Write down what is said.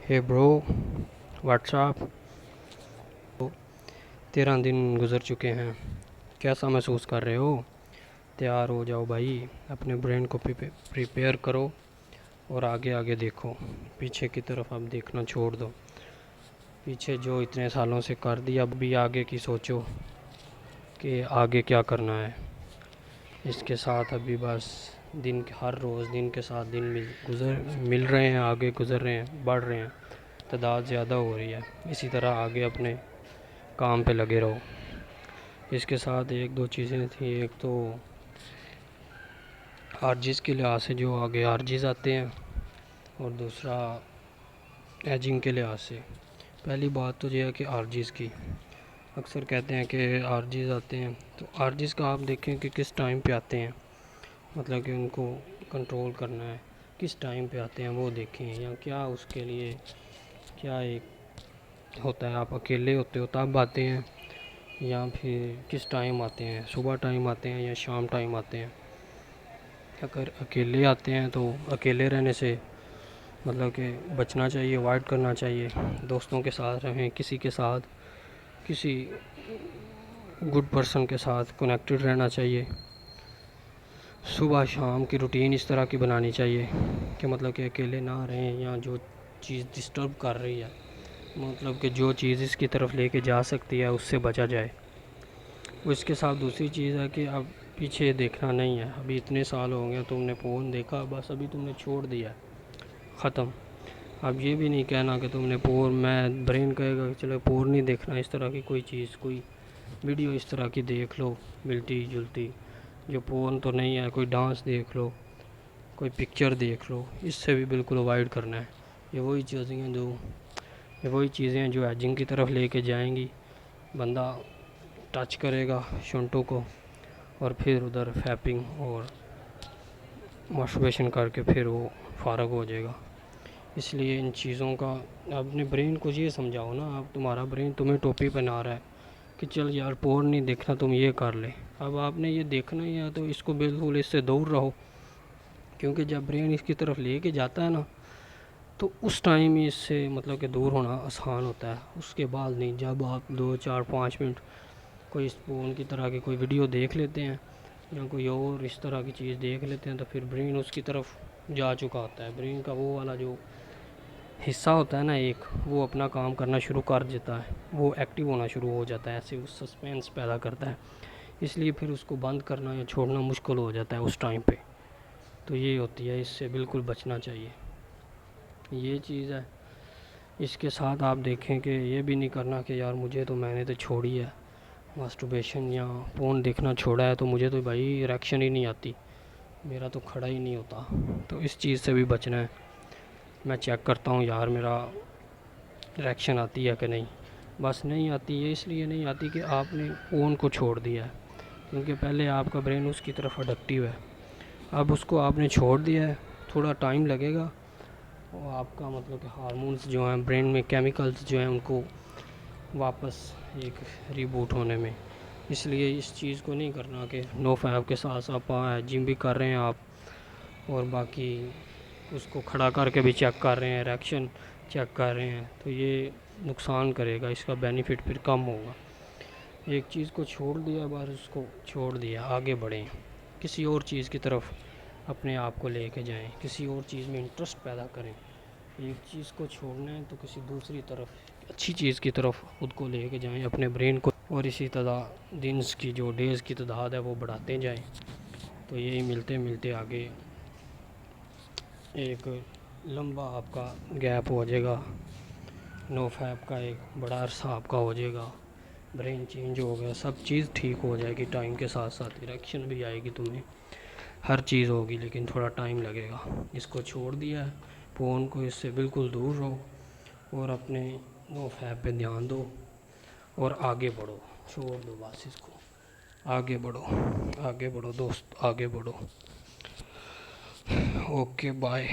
हे bro, WhatsApp. 13 दिन गुज़र चुके हैं, कैसा महसूस कर रहे हो? तैयार हो जाओ भाई, अपने ब्रेन को प्रिपेयर करो और आगे आगे देखो। पीछे की तरफ अब देखना छोड़ दो। पीछे जो इतने सालों से कर दिया, अब भी आगे की सोचो कि आगे क्या करना है। इसके साथ अभी बस हर रोज़ दिन के साथ दिन मिल रहे हैं, आगे गुज़र रहे हैं, बढ़ रहे हैं, तादाद ज़्यादा हो रही है। इसी तरह आगे अपने काम पे लगे रहो। इसके साथ एक दो चीज़ें थी। एक तो आर्जिज़ के लिहाज से जो आगे आर्जिज़ आते हैं, और दूसरा एजिंग के लिहाज से। पहली बात तो ये है कि आर्जिज़ की, अक्सर कहते हैं कि आर्जिज़ आते हैं, तो आर्जिज़ का आप देखें कि किस टाइम पे आते हैं, मतलब कि उनको कंट्रोल करना है, किस टाइम पे आते हैं वो देखें, या क्या उसके लिए क्या एक होता है। आप अकेले होते हो तब आते हैं, या फिर किस टाइम आते हैं, सुबह टाइम आते हैं या शाम टाइम आते हैं। अगर अकेले आते हैं तो अकेले रहने से मतलब कि बचना चाहिए, अवॉइड करना चाहिए। दोस्तों के साथ रहें, किसी गुड पर्सन के साथ कनेक्टेड रहना चाहिए। सुबह शाम की रूटीन इस तरह की बनानी चाहिए कि मतलब कि अकेले ना रहें, या जो चीज़ डिस्टर्ब कर रही है, मतलब कि जो चीज़ इसकी तरफ लेके जा सकती है, उससे बचा जाए। उसके साथ दूसरी चीज़ है कि अब पीछे देखना नहीं है। अभी इतने साल हो गए, तुमने फ़ोन देखा, बस अभी तुमने छोड़ दिया, ख़त्म। अब ये भी नहीं कहना कि तुमने मैं ब्रेन कहेगा कि चलो नहीं देखना, इस तरह की कोई चीज़, कोई वीडियो इस तरह की देख लो मिलती जुलती, जो पोर्न तो नहीं है, कोई डांस देख लो, कोई पिक्चर देख लो, इससे भी बिल्कुल अवॉइड करना है। ये वही चीज़ें हैं जो एजिंग की तरफ लेके जाएंगी। बंदा टच करेगा शुंटों को, और फिर उधर फैपिंग और मास्टरबेशन करके फिर वो फारग हो जाएगा। इसलिए इन चीज़ों का अपने ब्रेन को ये समझाओ ना। अब तुम्हारा ब्रेन तुम्हें टोपी पहना रहा है कि चल यार पोर्न नहीं देखना, तुम ये कर ले। अब आपने ये देखना ही है तो इसको बिल्कुल इससे दूर रहो, क्योंकि जब ब्रेन इसकी तरफ लेके जाता है ना, तो उस टाइम ही इससे मतलब कि दूर होना आसान होता है। उसके बाद नहीं। जब आप 2 4 5 मिनट कोई पोर्न की तरह की कोई वीडियो देख लेते हैं, या कोई और इस तरह की चीज़ देख लेते हैं, तो फिर ब्रेन उसकी तरफ जा चुका होता है। ब्रेन का वो वाला जो हिस्सा होता है ना एक, वो अपना काम करना शुरू कर देता है, वो एक्टिव होना शुरू हो जाता है, ऐसे वो सस्पेंस पैदा करता है। इसलिए फिर उसको बंद करना या छोड़ना मुश्किल हो जाता है उस टाइम पे। तो ये होती है, इससे बिल्कुल बचना चाहिए। ये चीज़ है। इसके साथ आप देखें कि ये भी नहीं करना कि यार मैंने तो छोड़ी है मास्टरबेशन या फ़ोन देखना छोड़ा है, तो मुझे तो भाई इरेक्शन ही नहीं आती, मेरा तो खड़ा ही नहीं होता। तो इस चीज़ से भी बचना है। मैं चेक करता हूँ यार मेरा इरेक्शन आती है कि नहीं, बस नहीं आती है। इसलिए नहीं आती कि आपने फ़ोन को छोड़ दिया है, क्योंकि पहले आपका ब्रेन उसकी तरफ अडक्टिव है। अब उसको आपने छोड़ दिया है, थोड़ा टाइम लगेगा, और आपका मतलब कि हार्मोन्स जो हैं ब्रेन में, केमिकल्स जो हैं, उनको वापस एक रीबूट होने में। इसलिए इस चीज़ को नहीं करना कि नो फैब के साथ आप जिम भी कर रहे हैं आप, और बाकी उसको खड़ा करके भी चेक कर रहे हैं, इरेक्शन चेक कर रहे हैं, तो ये नुकसान करेगा, इसका बेनिफिट फिर कम होगा। एक चीज़ को छोड़ दिया, बस उसको छोड़ दिया, आगे बढ़ें, किसी और चीज़ की तरफ अपने आप को लेके जाएं, किसी और चीज़ में इंटरेस्ट पैदा करें। एक चीज़ को छोड़ना है तो किसी दूसरी तरफ, अच्छी चीज़ की तरफ खुद को लेके जाएं, अपने ब्रेन को, और इसी तरह दिन की जो डेज़ की तादाद है वो बढ़ाते जाएं। तो यही मिलते मिलते आगे एक लंबा आपका गैप हो जाएगा, नो फैब का एक बड़ा अरसा आपका हो जाएगा, ब्रेन चेंज हो गया, सब चीज़ ठीक हो जाएगी टाइम के साथ साथ, इरेक्शन भी आएगी तुम्हें, हर चीज़ होगी, लेकिन थोड़ा टाइम लगेगा। इसको छोड़ दिया है फ़ोन को, इससे बिल्कुल दूर रहो, और अपने नो फैब पे ध्यान दो, और आगे बढ़ो। छोड़ दो बस इसको, आगे बढ़ो दोस्त, आगे बढ़ो। Okay bye.